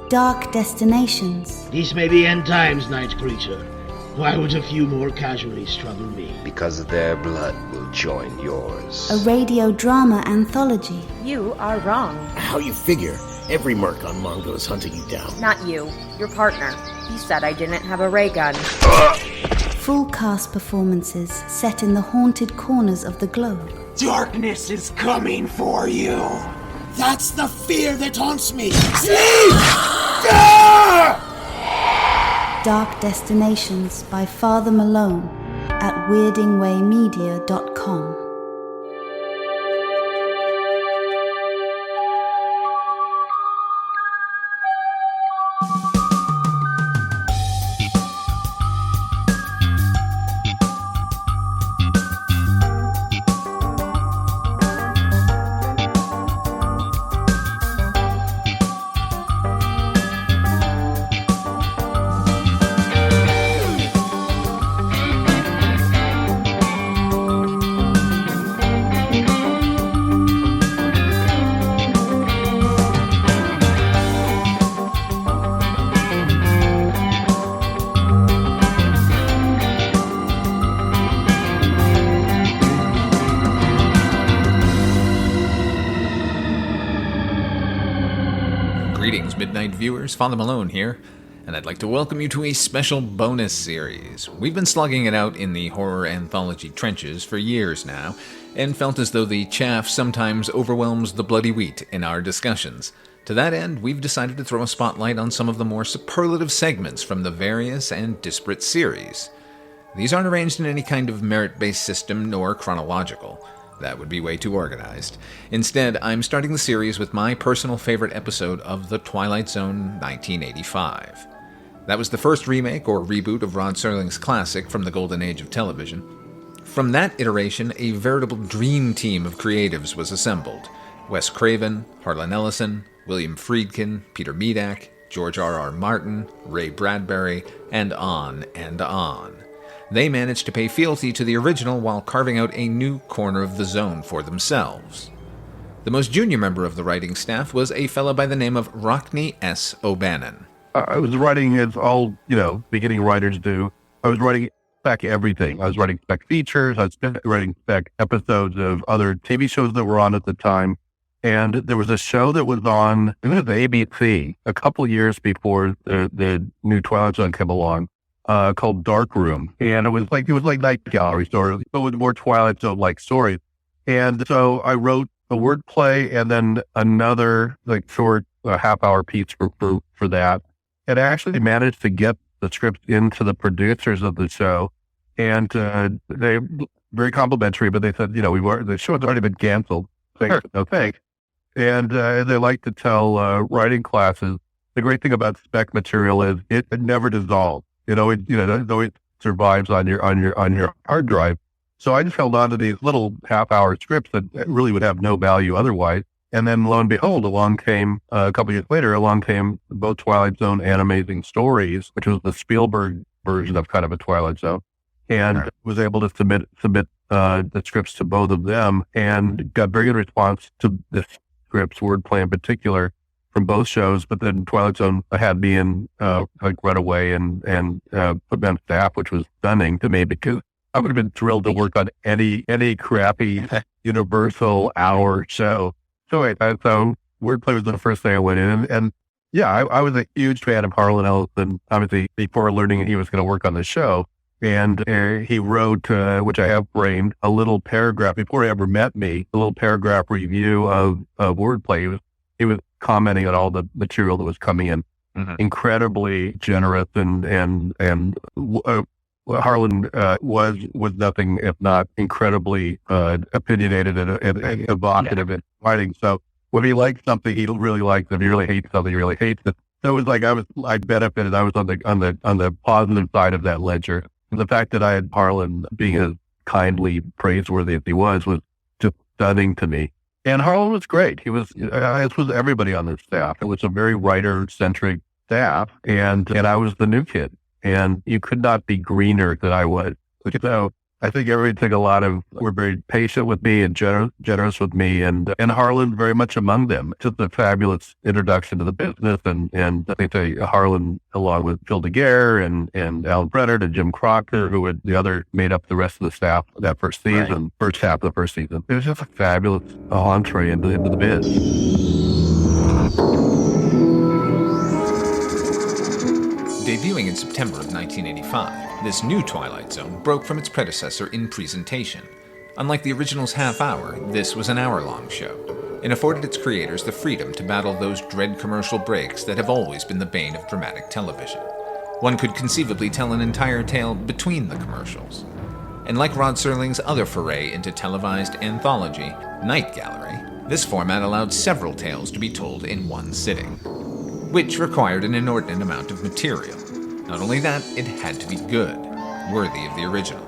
Dark Destinations. These may be end times, night creature. Why would a few more casualties trouble me? Because their blood will join yours. A radio drama anthology. You are wrong. How you figure? Every merc on Mongo is hunting you down. Not you. Your partner. He said I didn't have a ray gun. Full cast performances set in the haunted corners of the globe. Darkness is coming for you. That's the fear that haunts me. Sleep! Dark Destinations by Father Malone at weirdingwaymedia.com. Greetings, Midnight viewers. Father Malone here, and I'd like to welcome you to a special bonus series. We've been slugging it out in the horror anthology trenches for years now, and felt as though the chaff sometimes overwhelms the bloody wheat in our discussions. To that end, we've decided to throw a spotlight on some of the more superlative segments from the various and disparate series. These aren't arranged in any kind of merit-based system nor chronological. That would be way too organized. Instead, I'm starting the series with my personal favorite episode of the Twilight Zone 1985. That was the first remake or reboot of Rod Serling's classic from the golden age of television. From that iteration, a veritable dream team of creatives was assembled. Wes Craven, Harlan Ellison, William Friedkin, Peter Medak, George R.R. Martin, Ray Bradbury, and on and on. They managed to pay fealty to the original while carving out a new corner of the zone for themselves. The most junior member of the writing staff was a fellow by the name of Rockne S. O'Bannon. I was writing as all, beginning writers do. I was writing spec everything. I was writing spec features. I was writing spec episodes of other TV shows that were on at the time. And there was a show that was on, it was ABC, a couple years before the new Twilight Zone came along. Called Dark Room, and it was like Night Gallery stories, but with more Twilight Zone-like stories. And so I wrote a wordplay and then another short half-hour piece for that, and I actually managed to get the script into the producers of the show, and they very complimentary, but they said, the show has already been canceled. Thanks, no thanks. And they like to tell writing classes, the great thing about spec material is it never dissolves. It survives on your hard drive. So I just held on to these little half-hour scripts that really would have no value otherwise. And then lo and behold, along came a couple years later, both Twilight Zone and Amazing Stories, which was the Spielberg version of kind of a Twilight Zone, and was able to submit the scripts to both of them, and got very good response to the scripts, wordplay in particular, from both shows. But then Twilight Zone had me in right away and put me on staff, which was stunning to me because I would have been thrilled to work on any crappy Universal hour show. So wordplay was the first thing I went in, and I was a huge fan of Harlan Ellison, obviously before learning he was going to work on the show. And he wrote, which I have framed, a little paragraph before he ever met me, a little paragraph review of wordplay. He was commenting on all the material that was coming in. Mm-hmm. Incredibly generous, and Harlan was nothing if not incredibly opinionated and evocative in writing. So when he liked something, he really liked it. If he really hates something, he really hates it. So it was like I benefited. I was on the positive side of that ledger. And the fact that I had Harlan being as kindly praiseworthy as he was just stunning to me. And Harlan was great. He was, as was everybody on the staff. It was a very writer-centric staff, and I was the new kid. And you could not be greener than I was. So I think everybody were very patient with me and generous with me, and Harlan very much among them. Just a fabulous introduction to the business, and I think Harlan, along with Phil DeGuerre and Alan Brenner and Jim Crocker, who made up the rest of the staff that first season, first half of the first season. It was just a fabulous entree into the biz. Debuting in September of 1985, this new Twilight Zone broke from its predecessor in presentation. Unlike the original's half-hour, this was an hour-long show, and afforded its creators the freedom to battle those dread commercial breaks that have always been the bane of dramatic television. One could conceivably tell an entire tale between the commercials. And like Rod Serling's other foray into televised anthology, Night Gallery, this format allowed several tales to be told in one sitting, which required an inordinate amount of material. Not only that, it had to be good, worthy of the original.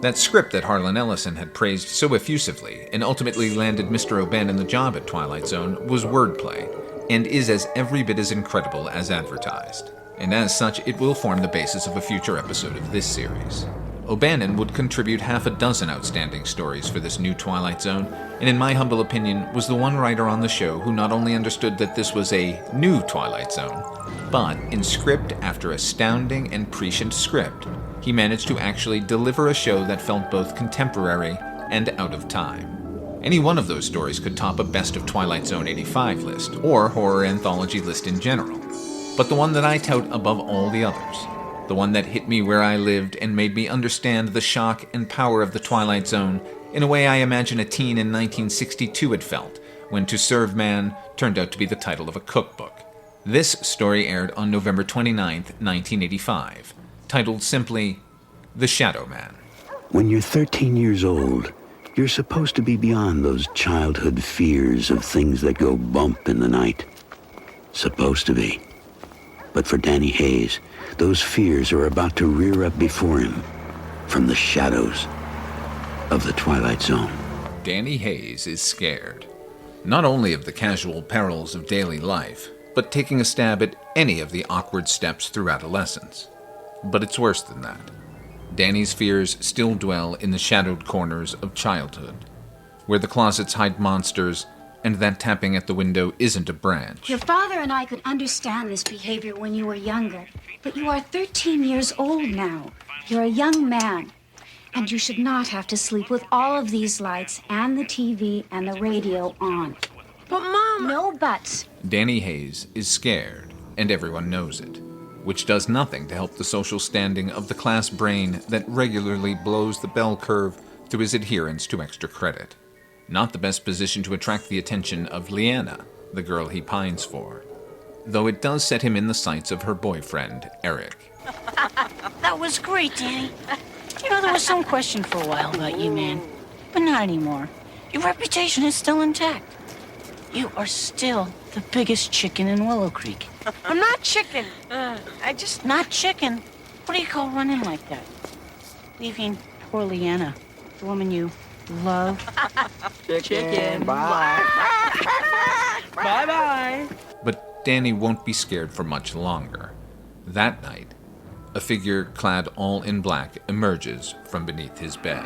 That script that Harlan Ellison had praised so effusively and ultimately landed Mr. O'Bannon the job at Twilight Zone was wordplay, and is as every bit as incredible as advertised. And as such, it will form the basis of a future episode of this series. O'Bannon would contribute half a dozen outstanding stories for this new Twilight Zone, and in my humble opinion, was the one writer on the show who not only understood that this was a new Twilight Zone, but in script after astounding and prescient script, he managed to actually deliver a show that felt both contemporary and out of time. Any one of those stories could top a Best of Twilight Zone 85 list, or horror anthology list in general. But the one that I tout above all the others, the one that hit me where I lived and made me understand the shock and power of the Twilight Zone in a way I imagine a teen in 1962 had felt when To Serve Man turned out to be the title of a cookbook. This story aired on November 29th, 1985, titled simply The Shadow Man. When you're 13 years old, you're supposed to be beyond those childhood fears of things that go bump in the night. Supposed to be. But for Danny Hayes, those fears are about to rear up before him from the shadows of the Twilight Zone. Danny Hayes is scared, not only of the casual perils of daily life, but taking a stab at any of the awkward steps through adolescence. But it's worse than that. Danny's fears still dwell in the shadowed corners of childhood, where the closets hide monsters and that tapping at the window isn't a branch. Your father and I could understand this behavior when you were younger, but you are 13 years old now. You're a young man, and you should not have to sleep with all of these lights and the TV and the radio on. But Mom... No buts. Danny Hayes is scared, and everyone knows it, which does nothing to help the social standing of the class brain that regularly blows the bell curve through his adherence to extra credit. Not the best position to attract the attention of Leanna, the girl he pines for, though it does set him in the sights of her boyfriend, Eric. That was great, Danny. You know, there was some question for a while about you, man, but not anymore. Your reputation is still intact. You are still the biggest chicken in Willow Creek. I'm not chicken. Not chicken? What do you call running like that? Leaving poor Leanna, the woman you love. Chicken. Bye. Bye-bye. But Danny won't be scared for much longer. That night, a figure clad all in black emerges from beneath his bed.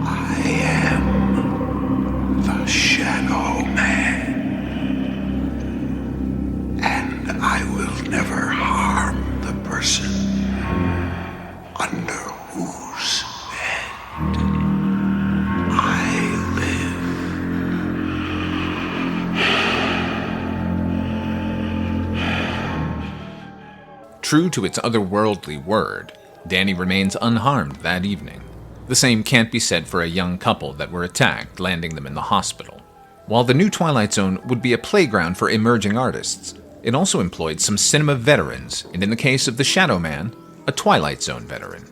I am the Shadow Man, and I will never harm the person under whose bed I live. True to its otherworldly word, Danny remains unharmed that evening. The same can't be said for a young couple that were attacked, landing them in the hospital. While the new Twilight Zone would be a playground for emerging artists, it also employed some cinema veterans, and in the case of the Shadow Man, a Twilight Zone veteran.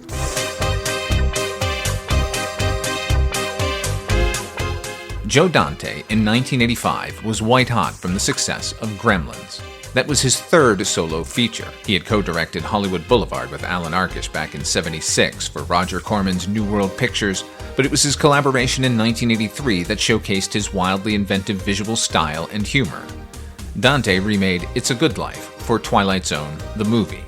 Joe Dante, in 1985, was white-hot from the success of Gremlins. That was his third solo feature. He had co-directed Hollywood Boulevard with Alan Arkush back in '76 for Roger Corman's New World Pictures, but it was his collaboration in 1983 that showcased his wildly inventive visual style and humor. Dante remade It's a Good Life for Twilight Zone, the movie.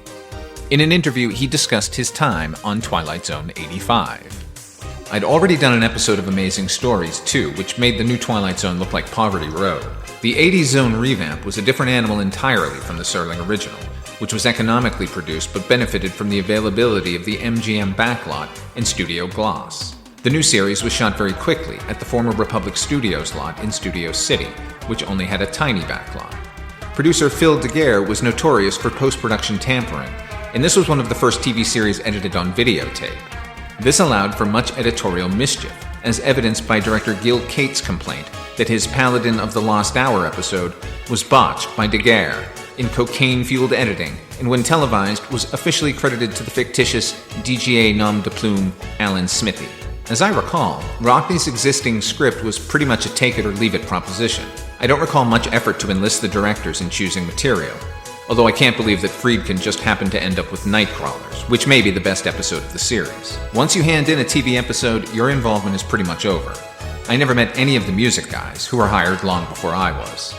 In an interview, he discussed his time on Twilight Zone 85. I'd already done an episode of Amazing Stories, too, which made the new Twilight Zone look like Poverty Row. The 80s Zone revamp was a different animal entirely from the Serling original, which was economically produced but benefited from the availability of the MGM backlot and studio gloss. The new series was shot very quickly at the former Republic Studios lot in Studio City, which only had a tiny backlot. Producer Phil Daguerre was notorious for post-production tampering, and this was one of the first TV series edited on videotape. This allowed for much editorial mischief, as evidenced by director Gil Cates' complaint that his Paladin of the Lost Hour episode was botched by Daguerre in cocaine-fueled editing, and when televised was officially credited to the fictitious DGA nom de plume Alan Smithy. As I recall, Rockne's existing script was pretty much a take-it-or-leave-it proposition. I don't recall much effort to enlist the directors in choosing material, although I can't believe that Friedkin just happened to end up with Nightcrawlers, which may be the best episode of the series. Once you hand in a TV episode, your involvement is pretty much over. I never met any of the music guys, who were hired long before I was.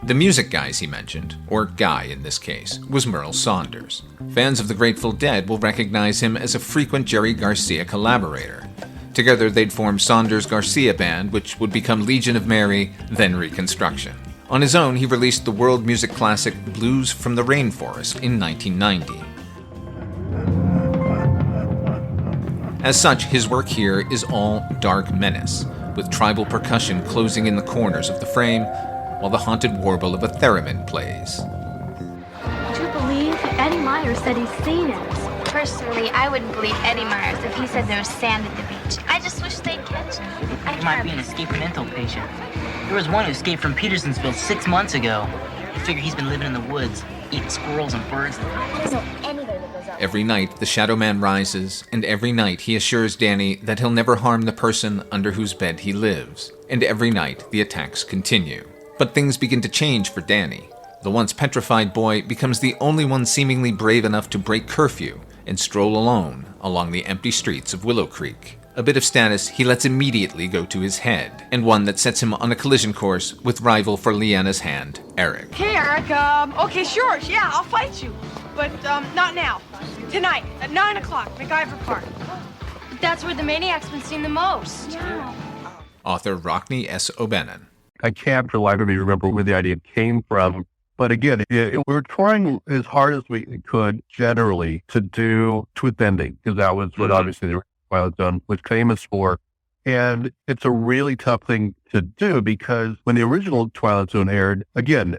The music guys he mentioned, or guy in this case, was Merle Saunders. Fans of the Grateful Dead will recognize him as a frequent Jerry Garcia collaborator. Together they'd form Saunders-Garcia Band, which would become Legion of Mary, then Reconstruction. On his own, he released the world music classic Blues from the Rainforest in 1990. As such, his work here is all dark menace, with tribal percussion closing in the corners of the frame, while the haunted warble of a theremin plays. Would you believe Eddie Myers said he's seen it? Personally, I wouldn't believe Eddie Myers if he said there was sand at the beach. I just wish they'd catch him. He might be an escaped mental patient. There was one who escaped from Petersonsville 6 months ago. I figure he's been living in the woods, eating squirrels and birds. Every night, the Shadow Man rises, and every night he assures Danny that he'll never harm the person under whose bed he lives. And every night, the attacks continue. But things begin to change for Danny. The once petrified boy becomes the only one seemingly brave enough to break curfew and stroll alone along the empty streets of Willow Creek. A bit of status he lets immediately go to his head, and one that sets him on a collision course with rival for Leanna's hand, Eric. Hey, Eric, okay, sure, yeah, I'll fight you. But, not now. Tonight, at 9 o'clock, MacIver Park. That's where the maniac's been seen the most. Yeah. Author Rockne S. O'Bannon. I can't for the life of me remember where the idea came from. But again, we're trying as hard as we could generally to do twist ending, because that was what obviously the Twilight Zone was famous for. And it's a really tough thing to do because when the original Twilight Zone aired, again,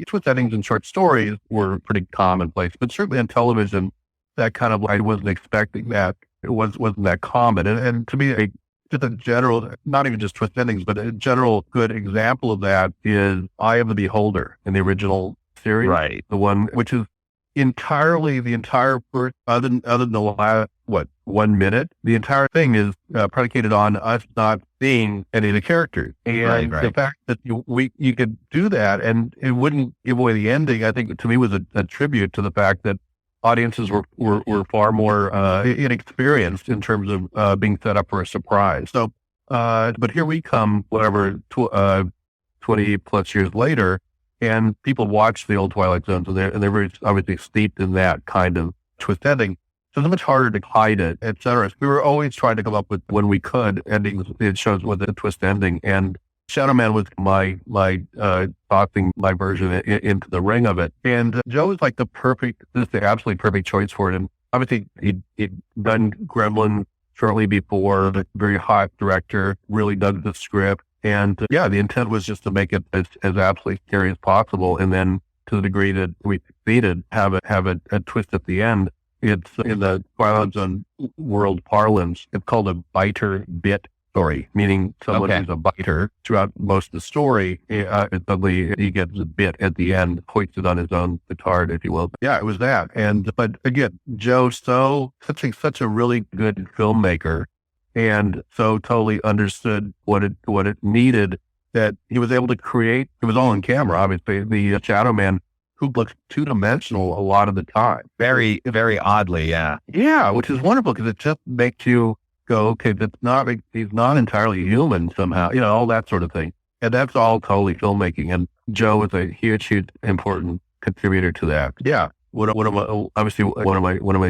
twist endings in short stories were pretty commonplace, but certainly on television, that kind of, I wasn't expecting that. It wasn't that common. And to me, just a general, not even just twist endings, but a general good example of that is Eye of the Beholder in the original series. Right. The one which is entirely, the entire first, other than the last, 1 minute, the entire thing is predicated on us not seeing any of the characters. And the fact that you could do that and it wouldn't give away the ending, I think to me was a tribute to the fact that audiences were far more inexperienced in terms of being set up for a surprise. So, but here we come, 20 plus years later, and people watch the old Twilight Zones, and they're very obviously steeped in that kind of twist ending. So it's much harder to hide it, et cetera. So we were always trying to come up with, when we could, endings, it shows with a twist ending. And Shadow Man was my tossing my version into the ring of it. And Joe was like the absolutely perfect choice for it. And obviously he'd done Gremlin shortly before, a very hot director, really dug the script. And the intent was just to make it as absolutely scary as possible. And then to the degree that we succeeded, have a twist at the end. It's in the Twilight Zone world parlance, it's called a biter bit story, meaning someone who's a biter throughout most of the story, suddenly he gets a bit at the end, hoisted on his own petard, if you will. Yeah, it was that. But again, Joe, such a really good filmmaker, and so totally understood what it needed, that he was able to create. It was all on camera, obviously. The Shadow Man, who looks two-dimensional a lot of the time. Very, very oddly, yeah. Yeah, which is wonderful because it just makes you go, okay, he's not entirely human somehow, all that sort of thing. And that's all totally filmmaking. And Joe is a huge important contributor to that. Yeah. One of my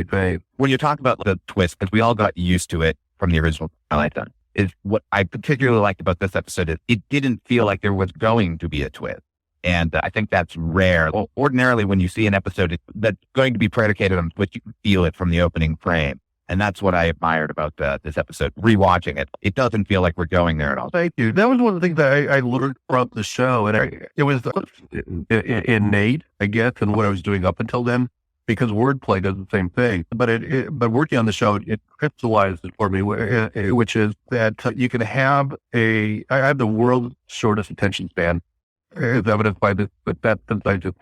faves. When you talk about the twist, because we all got used to it from the original Twilight Zone, is what I particularly liked about this episode is it didn't feel like there was going to be a twist. And I think that's rare. Well, ordinarily, when you see an episode that's going to be predicated on what you feel it from the opening frame. And that's what I admired about this episode. Rewatching it, it doesn't feel like we're going there at all. Thank you. That was one of the things that I learned from the show. And it was innate, I guess, in what I was doing up until then, because wordplay does the same thing. But working on the show, it crystallized it for me, which is that you can have I have the world's shortest attention span, as evidenced by this, but that since I just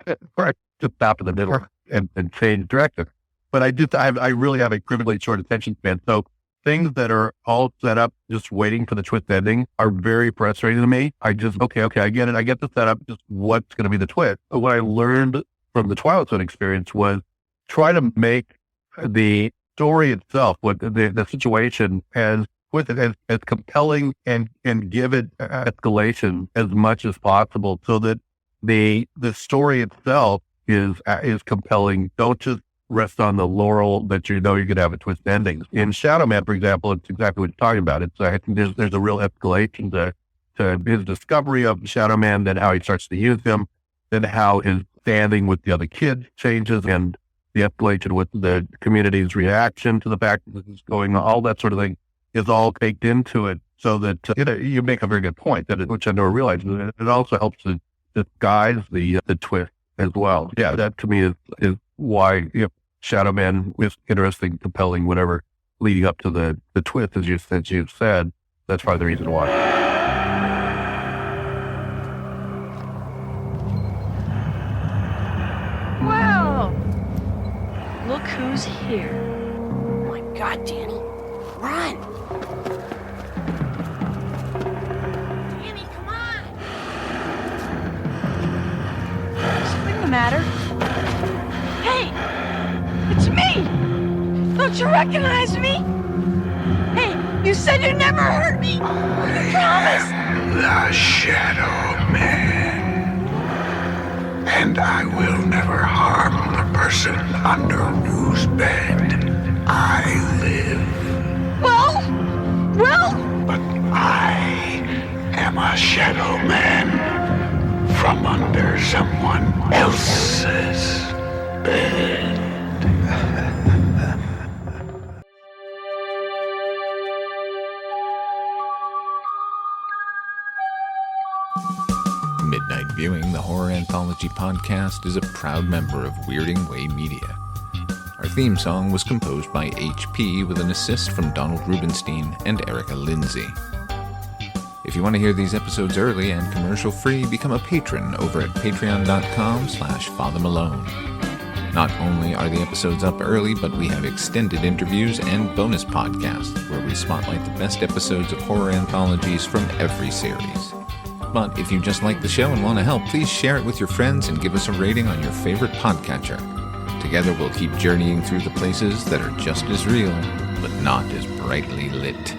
stop in the middle and change direction. But I really have a criminally short attention span. So things that are all set up, just waiting for the twist ending, are very frustrating to me. I just, okay, I get it. I get the setup, just what's going to be the twist. But what I learned from the Twilight Zone experience was try to make the story itself, what the situation as compelling and give it escalation as much as possible, so that the story itself is compelling. Don't just rest on the laurel that you're going to have a twist ending. In Shadow Man, for example, it's exactly what you're talking about. I think there's a real escalation to his discovery of Shadow Man, then how he starts to use him, then how his standing with the other kids changes, and the escalation with the community's reaction to the fact that this is going on. All that sort of thing is all baked into it, so that you make a very good point, which I never realized. It also helps to disguise the twist as well. Yeah, that to me is why Shadow Man was interesting, compelling, whatever, leading up to the twist, as you said. That's probably the reason why. Wow! Look who's here. Oh my God, Danny. Run! Danny, come on! Something the matter? Hey! It's me! Don't you recognize me? Hey, you said you'd never hurt me! You promised! The Shadow Man. And I will never harm the person under whose bed I live. Well? But I am a Shadow Man from under someone else's bed. Midnight Viewing, the horror anthology podcast, is a proud member of Weirding Way Media. Our theme song was composed by HP with an assist from Donald Rubenstein and Erica Lindsay. If you want to hear these episodes early and commercial-free, become a patron over at patreon.com/Father Malone. Not only are the episodes up early, but we have extended interviews and bonus podcasts where we spotlight the best episodes of horror anthologies from every series. But if you just like the show and want to help, please share it with your friends and give us a rating on your favorite podcatcher. Together we'll keep journeying through the places that are just as real, but not as brightly lit.